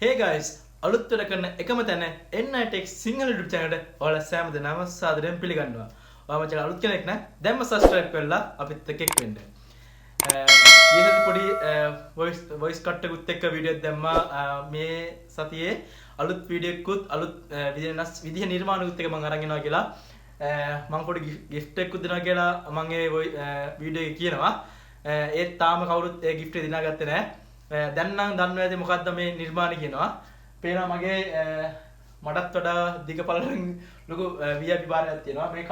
Hey guys, අලුත් වැඩ කරන එකම තැන NITech සිංහල YouTube channel එකට ඔයාලා සෑම දෙනාම සාදරයෙන් පිළිගන්නවා. ඔයාම channel අලුත් කෙනෙක් නම් දැන්ම subscribe කරලා අපිත් එක්ක එක් වෙන්න. ඊට පොඩි voice cut එකකුත් එක්ක වීඩියෝ එකක් දැම්මා මේ සතියේ අලුත් වීඩියෝ එකකුත් අලුත් විදිහ නිර්මාණකුත් එක්ක මම අරන් එනවා කියලා මම පොඩි gift එකකුත් දෙනවා කියලා මම ඒ වීඩියෝ එකේ කියනවා. ඒත් තාම කවුරුත් ඒ gift එක දිනාගත්තේ නැහැ. දැන් නම් දන්නව ඇති මොකද්ද මේ නිර්මාණය කියනවා. පේනවා මගේ මටත් වඩා දිග පළලෙන් ලොකු VIP බාරයක් තියෙනවා. මේ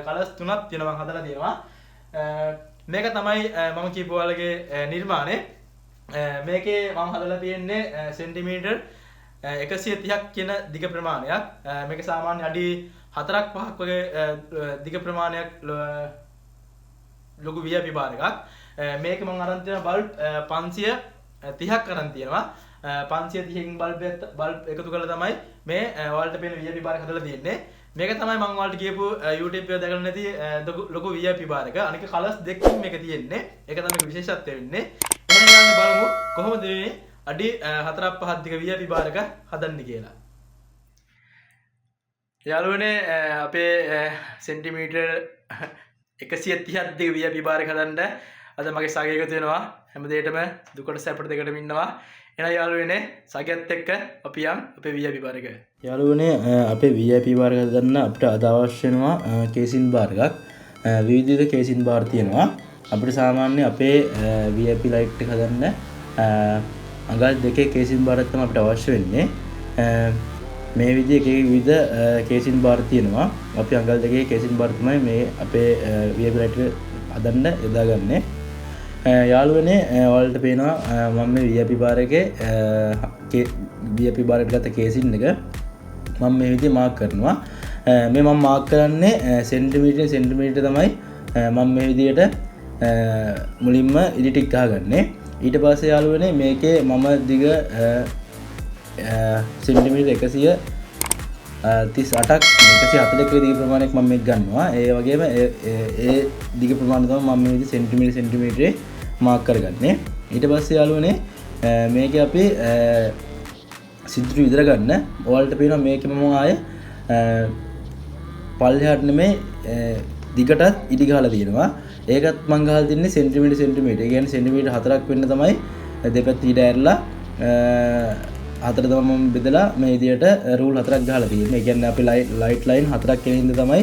කලර්ස් තුනක් තියෙනවා මම හදලා තියෙනවා. මේක තමයි මම කියපු ඔයාලගේ නිර්මාණය. මේකේ මම හදලා තියෙන්නේ සෙන්ටිමීටර් 130ක් කියන දිග ප්‍රමාණයක්. මේක සාමාන්‍ය අඩි 4ක් 5ක් වගේ දිග ප්‍රමාණයක් ලොකු VIP බාර එකක්. මේක මම අරන් තියෙන බල්බ් 530ක් අරන් තියෙනවා. 530කින් බල්බ් එකතු කරලා තමයි මේ ඔයාලට පේන VIP බාර එක හදලා තියෙන්නේ. මේක තමයි මම ඔයාලට කියපු YouTube එකේ දැකලා නැති ලොකු VIP බාර එක. අනික කලර්ස් දෙකකින් මේක තියෙන්නේ. ඒක තමයි විශේෂත්වය වෙන්නේ. එහෙනම් යන්න බලමු කොහොමද මේ අඩි 4ක් 5ක් දිග VIP බාර එක හදන්නේ කියලා. යාළුවනේ අපේ සෙන්ටිමීටර් 130ක් දිග VIP බාර එක හදන්න අද මගේ සගය එකතු වෙනවා. හැමදේටම දුකට සැපට දෙකටම ඉන්නවා. එහෙනම් යාළුවනේ සගයත් එක්ක අපි යන් අපේ VIP බාර එක. යාළුවනේ අපේ VIP බාර එක හදන්න අපිට අද අවශ්‍ය වෙනවා කේසින් බාර එකක්. විවිධ කේසින් බාර තියෙනවා. අපිට සාමාන්‍ය අපේ VIP ලයිට් එක හදන්න අඟල් දෙකේ කේසින් බාරක් තමයි අපිට අවශ්‍ය වෙන්නේ. මේ විදිහේ විවිධ කේසින් බාර තියෙනවා. අපි අඟල් දෙකේ කේසින් බාර තමයි මේ අපේ VIP ලයිට් එක හදන්න යොදාගන්නේ. යාළුවනේ ඔයාලට පේනවා මම මේ VIP බාර එකේ VIP බාර එකට ගත්ත කේසින් එක මම මේ විදිහේ මාක් කරනවා. මේ මම මාක් කරන්නේ සෙන්ටිමීටර් තමයි මම මේ විදිහට මුලින්ම ඉඩිටික් ගහගන්නේ. ඊට පස්සේ යාළුවනේ මේකේ මම දිග සෙන්ටිමීටර් 138ක් 140ක දිග ප්‍රමාණයක් මම මේක ගන්නවා. ඒ වගේම ඒ දිග ප්‍රමාණය තමයි මම මේ විදිහට සෙන්ටිමීටරේ මාක් කරගන්නේ. ඊට පස්සේ යාළුවනේ මේකේ අපි සිදුරු විතර ගන්න. ඔයාලට පේනවා මේකේ මම ආයේ පල්ලෙහාට නෙමෙයි දිගටත් ඉදි ගහලා තියෙනවා. ඒකත් මම ගහලා තින්නේ සෙන්ටිමීටර්. ඒ කියන්නේ සෙන්ටිමීටර් 4ක් වෙන්න තමයි දෙපැත්ත ඉඩ ඇරලා හතර තමයි මම බෙදලා මේ විදියට රූල් 4ක් ගහලා තියෙන්නේ. ඒ කියන්නේ අපි ලයිට් ලයින් 4ක් කියන හින්දා තමයි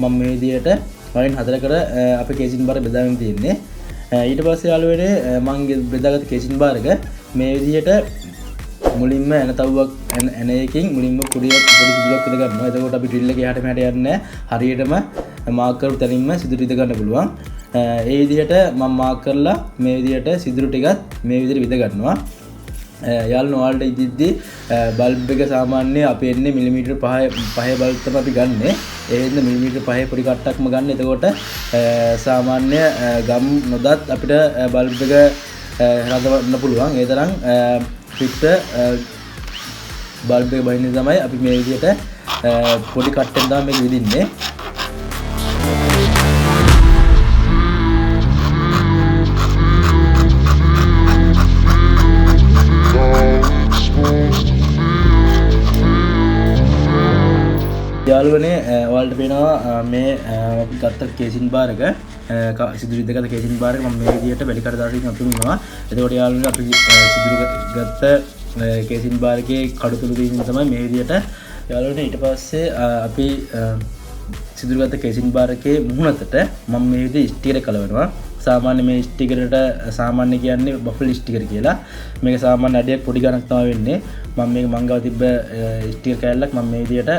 මම මේ විදියට ලයින් 4කට අපේ කේසින් බාර බෙදාගෙන තියෙන්නේ. ඊට පස්සේ යාළුවනේ මම බෙදාගත්ත කේසින් බාර එක මේ විදියට මුලින්ම එන තව්වක් එන එකකින් මුලින්ම පොඩි සිදුරක් ඉඳ ගන්නවා. එතකොට අපි ඩ්‍රිල් එකේ යහට මෙහාට යන්නේ හරියටම මාක් කරපු තැනින්ම සිදුරු ඉඳ ගන්න පුළුවන්. ඒ විදියට මම මාක් කරලා මේ විදියට සිදුරු ටිකත් මේ විදියට විඳ ගන්නවා. යාළුවෝ ඔයාලට ඉදිද්දි බල්බ් එක සාමාන්‍ය අපි එන්නේ මිලිමීටර් 5 බල්බ් තමයි අපි ගන්නෙ. ඒ හින්දා මිලිමීටර් 5 පොඩි කට්ටක්ම ගන්න. එතකොට සාමාන්‍ය ගම් නොදත් අපිට බල්බ් එක හදවන්න පුළුවන්. ඒ තරම් පිට බල්බ් එක බහින්නේ තමයි අපි මේ විදිහට පොඩි කට්ටෙන් තමයි මේක විදින්නේ. යාළුවනේ ඔයාලට පේනවා මේ අපි ගත්ත කේසින් බාර එක සිදුරු දෙකකට කේසින් බාර එක මම මේ විදිහට වැලි කඩ දාලා අතුරිනවා. එතකොට යාළුවනේ අපි සිදුරු ගත්ත කේසින් බාර එකේ කඩතුළු දීම තමයි මේ විදිහට යාළුවනේ. ඊට පස්සේ අපි සිදුරු ගත්ත කේසින් බාර එකේ මුහුණතට මම මේ විදිහට ස්ටිකර් කලවනවා. සාමාන්‍ය මේ ස්ටිකරට සාමාන්‍ය කියන්නේ බෆල් ස්ටිකර් කියලා. මේක සාමාන්‍ය අඩියක් පොඩි ගණක් තමයි වෙන්නේ. මම මේක මංගව තිබ්බ ස්ටිකර් කෑල්ලක් මම මේ විදිහට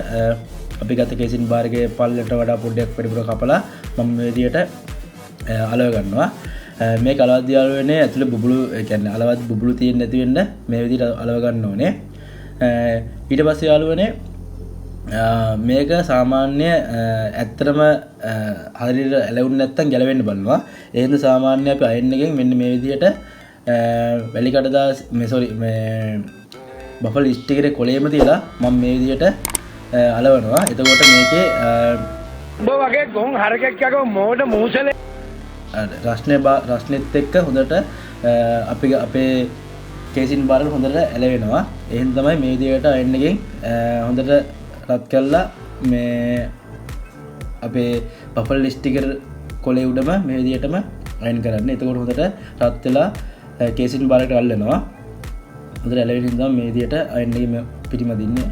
අපි ගත කේසින් බාර එකේ පල්ලට වඩා පොඩ්ඩක් වැඩිපුර කපලා මම මේ විදිහට අලව ගන්නවා. මේක අලවද්දී යාළුවනේ ඇතුලේ බුබුලු ඒ කියන්නේ අලවත් බුබුලු තියෙන්නේ නැති වෙන්න මේ විදිහට අලව ගන්න ඕනේ. ඊට පස්සේ යාළුවනේ මේක සාමාන්‍ය ඇත්තටම හරියට ඇලවුනේ නැත්තම් ගැලවෙන්න බලනවා. ඒ හින්දා සාමාන්‍ය අපි අයන් එකෙන් මෙන්න මේ විදිහට වැලි කඩදාසි මේ බෆල් ස්ටිකරේ කොලේම තියලා මම මේ විදිහට අලවනවා. එතකොට මේකේ උඹ වගේ ගොන් හරකෙක් යකෝ මෝඩ මූසලේ රස්නෙත් එක්ක හොඳට අපි අපේ කේසින් බාරකට හොඳට ඇලවෙනවා. එහෙනම් තමයි මේ විදිහට අයන් එකෙන් හොඳට රත් කරලා මේ අපේ බෆල් ස්ටිකර් කොලේ උඩම මේ විදිහටම අයන් කරන්න. එතකොට හොඳට රත් වෙලා කේසින් බාරකට අල්ලනවා. හොඳට ඇලවෙන ඉඳන් මේ විදිහට අයන් එකේ පිටිමදින්නේ.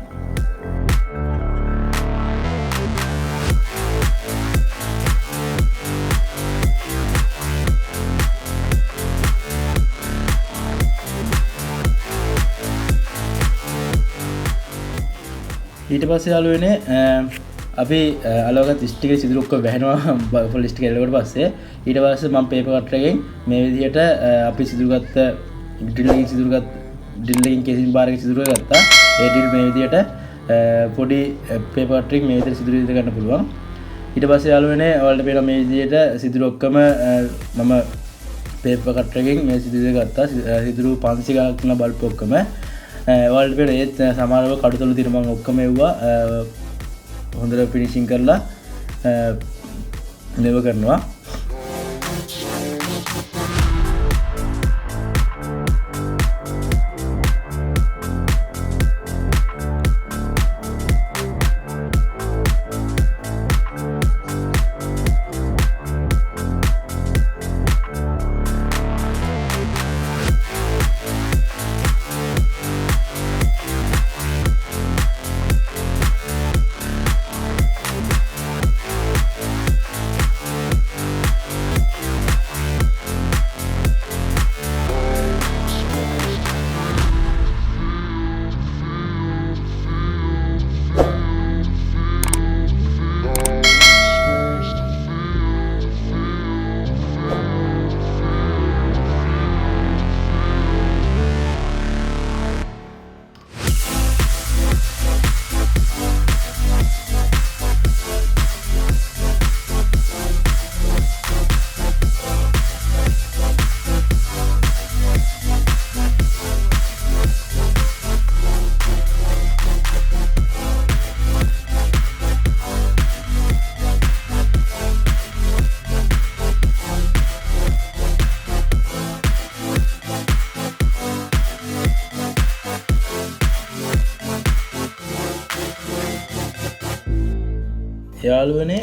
ඊට පස්සේ යාළුවනේ අපි අලෝගත් ස්ටිකර් සිදුරු ඔක්කොම වැහෙනවා බෆල් ස්ටිකර් එලවට පස්සේ ඊට පස්සේ මම පේපර් කටර් එකෙන් මේ විදිහට අපි සිදුරු ගත්ත ඩ්‍රිල් එකෙන් කේසින් බාර් එකේ සිදුරු ගත්තා. ඒ ඩ්‍රිල් මේ විදිහට පොඩි පේපර් කටර් එකෙන් මේ විදිහට සිදුරු ඉදිරියට ගන්න පුළුවන්. ඊට පස්සේ යාළුවනේ ඔයාලට පේනවා මේ විදිහට සිදුරු ඔක්කොම මම පේපර් කටර් එකෙන් මේ සිදුරු ගත්තා. සිදුරු 500 ගණක් තියෙන බල්බ් ඔක්කොම ඔයාලට පේන ඒත් සමහරව කඩතොළු තියෙන මම ඔක්කොම එව්වා හොඳට ෆිනිෂින් කරලා ලෙව කරනවා. යාළුවනේ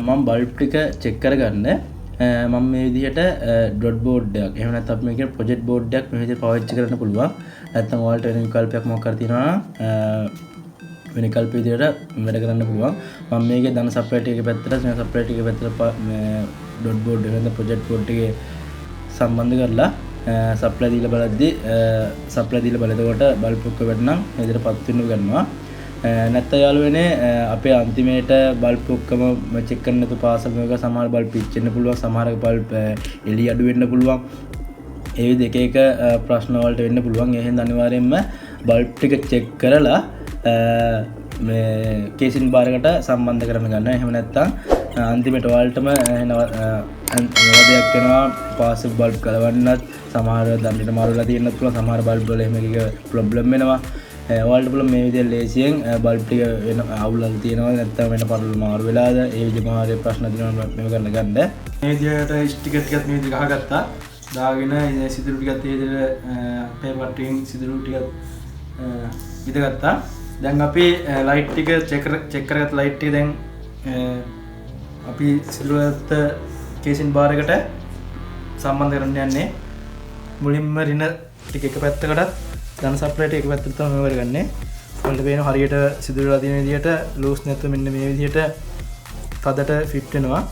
මම බල්බ් ටික චෙක් කරගන්න මම මේ විදිහට ඩොට් බෝඩ් එකක් එහෙම නැත්නම් අපි මේ කියන ප්‍රොජෙක්ට් බෝඩ් එකක් මේ විදිහට පාවිච්චි කරන්න පුළුවන්. නැත්නම් ඔයාලට වෙන විකල්පයක් මොකක් හරි තියෙනවා වෙන විකල්ප විදිහට වැඩ කරන්න පුළුවන්. මම මේකේ ධන සප්ලයි එකේ පැත්තට වෙන සප්ලයි එකේ පැත්තට මේ ඩොට් බෝඩ් එක නැත්නම් ප්‍රොජෙක්ට් බෝඩ් එකේ සම්බන්ධ කරලා සප්ලයි දීලා බලද්දී සප්ලයි දීලා බලනකොට බල්බ් එක වැඩනම් මේ විදිහට පත් වෙන්න ගන්නවා. නැත්නම් යාළුවනේ අපේ අන්තිමේට බල්බ් ඔක්කොම චෙක් කරන්න තු පාසල් මේක සමහර බල්බ් පිච්චෙන්න පුළුවන් සමහර බල්බ් එළි අඩු වෙන්න පුළුවන් ඒ විදිහ එක ප්‍රශ්න වලට වෙන්න පුළුවන්. ඒ හින්දා අනිවාර්යයෙන්ම බල්බ් ටික චෙක් කරලා මේ කේසින් බාර් එකට සම්බන්ධ කරන්න ගන්න. එහෙම නැත්නම් අන්තිමට ඔයාලටම නවදයක් වෙනවා පාසල් බල්බ් කලවන්නත් සමහර දණ්ඩට මාරුලා තියෙන්නත් පුළුවන් සමහර බල්බ් වල එහෙම එක ප්‍රොබ්ලම් වෙනවා. ඔයාලට පුළුවන් මේ විදිහට ලේසියෙන් බල්බ් ටික වෙන අවුලක් තියෙනවා නැත්නම් වෙන පරල මාරු වෙලාද ඒ විදිහම හරිය ප්‍රශ්න දිනනවා මේක කරන්න ගන්න. මේ විදිහට ස්ටිකර් ටිකත් මේ විදිහට ගහගත්තා. දාගෙන සිදුරු ටිකත් මේ විදිහට පේපර් ටිකෙන් සිදුරු ටිකත් විදගත්තා. දැන් අපි ලයිට් ටික චෙක් කරගත්ත ලයිට් ටික දැන් අපි සිදුරුගත්ත කේසින් බාර් එකට සම්බන්ධ කරන්න යන්නේ. මුලින්ම රින ටික එක පැත්තකටත් ධන සප්ලයිට එක පැත්තට තමයි කරගන්නේ. ඔයාලට පේන හරියට සිදුරලා තියෙන විදිහට ලූස් නැත්නම් මෙන්න මේ විදිහට තදට ෆිට වෙනවා.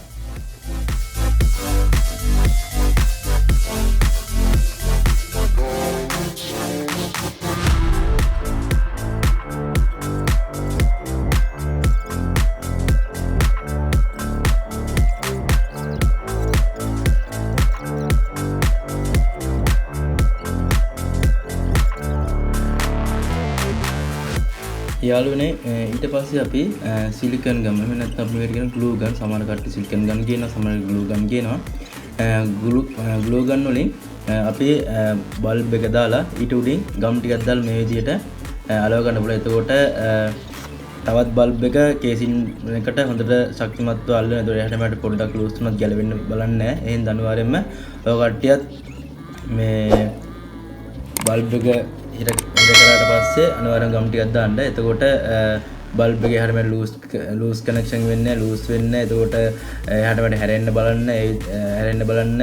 යාළුවනේ ඊට පස්සේ අපි සිලිකන් ගම් එහෙම නැත්නම් අපි මේකට කියන ග්ලූ ගන් සමහර කට්ටිය සිලිකන් ගන් කියනවා සමහර ග්ලූ ගන් කියනවා. ග්ලූ ගන් වලින් අපි බල්බ් එක දාලා ඊට උඩින් ගම් ටිකක් දාලා මේ විදිහට අලව ගන්න පුළුවන්. එතකොට තවත් බල්බ් එක කේසින් එකට හොඳට ශක්තිමත්ව අල්ලන. ඒතකොට එහාට මෙහාට පොඩ්ඩක් ලූස් වුණත් ගැලවෙන්න බලන්නේ නැහැ. එහෙනම් අනිවාර්යයෙන්ම ඔය කට්ටියත් මේ බල්බ් එක හිර කරාට පස්සේ අනිවාර්යෙන් ගම් ටිකක් දාන්න. එතකොට බල්බ් එකේ හැරෙම ලූස් කනෙක්ෂන් වෙන්නේ ලූස් වෙන්නේ. එතකොට එහාට මෙහාට හැරෙන්න බලන්න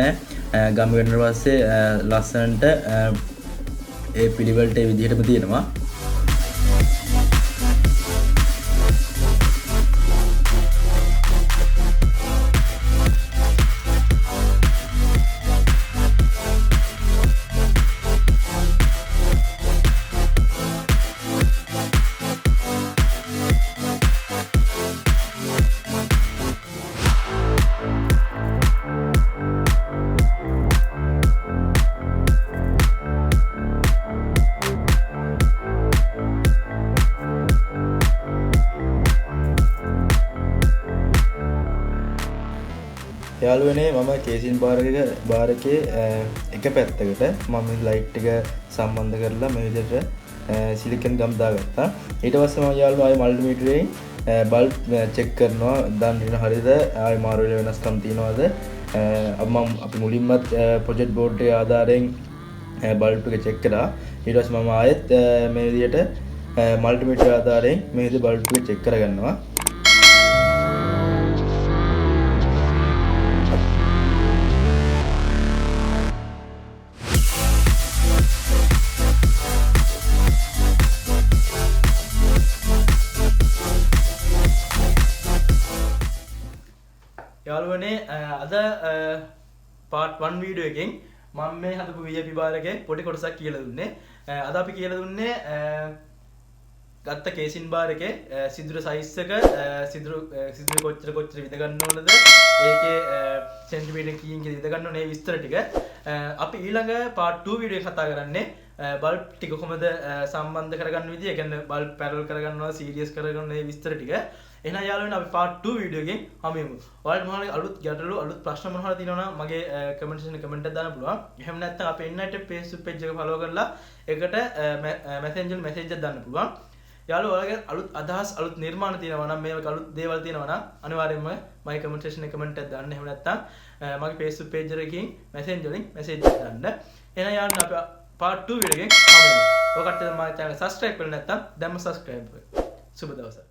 ගම් වෙනට පස්සේ ලස්සනට ඒ පිළිවෙලට ඒ විදිහටම තියෙනවා. යාළුවනේ මම කේසින් බාර් එකේ එක පැත්තකට මම ලයිට් එක සම්බන්ධ කරලා මේ විදිහට සිලිකන් ගම් දාගත්තා. ඊට පස්සේ මම යාළුවා ආයේ මල්ටිමීටරයෙන් බල්බ් චෙක් කරනවා දාන්න හරියද ආයේ මාරු වෙලා වෙනස්කම් තියනවාද. අපි මුලින්මත් ප්‍රොජෙක්ට් බෝඩ් එකේ ආධාරයෙන් බල්බ් එක චෙක් කළා. ඊට පස්සේ මම ආයෙත් මේ විදිහට මල්ටිමීටර ආධාරයෙන් මේ විදිහට බල්බ් එක චෙක් කරගන්නවා. යාළුවනේ අද part 1 වීඩියෝ එකෙන් මම මේ හදපු VIP බාර් එකේ පොඩි කොටසක් කියලා දුන්නේ. අද අපි කියලා දුන්නේ ගත්ත කේසින් බාර් එකේ සිදුර සයිස් එක සිදුර කොච්චර විද ගන්න ඕනද ඒකේ සෙන්ටිමීටර් කීයෙන් විද ගන්න ඕනේ විස්තර ටික අපි ඊළඟ part 2 වීඩියෝ එක කතා කරන්නේ බල්බ් ටික කොහොමද සම්බන්ධ කරගන්න විදිය. ඒ කියන්නේ බල්බ් පැරලල් කරගන්නවා සීරියස් කරගන්න මේ විස්තර ටික. එහෙනම් යාළුවනේ අපි part 2 වීඩියෝ එකෙන් හමුවෙමු. ඔයාලට මොනවාරි අලුත් ගැටලු අලුත් ප්‍රශ්න මොනවාරි තියෙනවා නම් මගේ කමෙන්ට් සෙක්ෂන් එකේ කමෙන්ට් එකක් දාන්න පුළුවන්. එහෙම නැත්නම් අපේ ඉන්නයිට Facebook page එක follow කරලා ඒකට messenger message එකක් දාන්න පුළුවන්. යාළුවෝ ඔයාලගේ අලුත් අදහස් අලුත් නිර්මාණ තියෙනවා නම් මේ වගේ අලුත් දේවල් තියෙනවා නම් අනිවාර්යයෙන්ම මගේ කමෙන්ට් සෙක්ෂන් එකේ කමෙන්ට් එකක් දාන්න. එහෙම නැත්නම් මගේ Facebook page එකකින් messenger වලින් message එකක් දාන්න. එහෙනම් යාළුවෝ අපි part 2 වීඩියෝ එකෙන් හමුවෙමු. ඔය කට්ටිය මගේ channel subscribe කරලා නැත්නම් දැන්ම subscribe කරන්න. සුබ දවසක්.